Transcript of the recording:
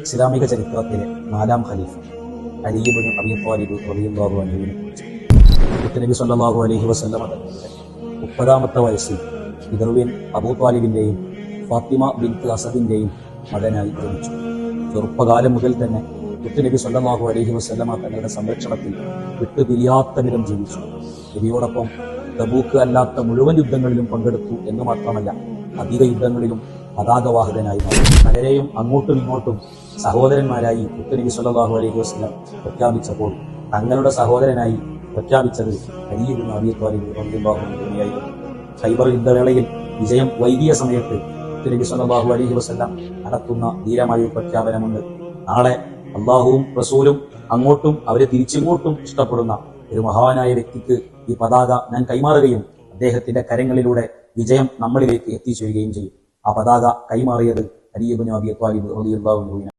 ഇസ്ലാമിക ചരിത്രത്തിലെ 4-ാം ഖലീഫ അലി ഇബ്നു അബീ ത്വാലിബ് റളിയല്ലാഹു അൻഹുവിനെ കുറിച്ച് നബി സല്ലല്ലാഹു അലൈഹി വസല്ലം തങ്ങളുടെ 30-ാമത്തെ വയസ്സിൽ പിതൃവ്യൻ അബൂ ത്വാലിബിന്റെയും ഫാത്തിമ ബിൻത്ത് അസദിന്റെയും മകനായി ജനിച്ചു. ചെറുപ്പകാലം മുതൽ തന്നെ നബി സല്ലല്ലാഹു അലൈഹി വസല്ലം തങ്ങളുടെ സംരക്ഷണത്തിൽ വിട്ടുപിരിയാത്ത വിധം ജീവിച്ചു. നബിയോടൊപ്പം തബൂക്ക് അല്ലാത്ത മുഴുവൻ യുദ്ധങ്ങളിലും പങ്കെടുത്തു എന്ന് മാത്രമല്ല, അധിക യുദ്ധങ്ങളിലും പതാകവാഹകനായി മാറി. പലരെയും അങ്ങോട്ടും ഇങ്ങോട്ടും സഹോദരന്മാരായി നബി സല്ലല്ലാഹു അലൈഹി വസല്ലം പ്രഖ്യാപിച്ചപ്പോൾ തങ്ങളുടെ സഹോദരനായി പ്രഖ്യാപിച്ചത് അലി ഇബ്നു അബീ ത്വാലിബ് റളിയല്ലാഹു അൻഹുവിനെയായിരുന്നു. ഖൈബർ യുദ്ധവേളയിൽ വിജയം വൈകിയ സമയത്ത് നബി സല്ലല്ലാഹു അലൈഹി വസല്ലം നടത്തുന്ന ധീരമായ പ്രഖ്യാപനമുണ്ട്. നാളെ അള്ളാഹുവും റസൂലും അങ്ങോട്ടും അവരെ തിരിച്ചിങ്ങോട്ടും ഇഷ്ടപ്പെടുന്ന ഒരു മഹാനായ വ്യക്തിക്ക് ഈ പതാക ഞാൻ കൈമാറുകയും അദ്ദേഹത്തിന്റെ കരങ്ങളിലൂടെ വിജയം നമ്മളിലേക്ക് എത്തിച്ചേരുകയും ചെയ്യും. ആ പതാക കൈമാറിയത് അലി ഇബ്നു അബീ ത്വാലിബ് റളിയല്ലാഹു അൻഹു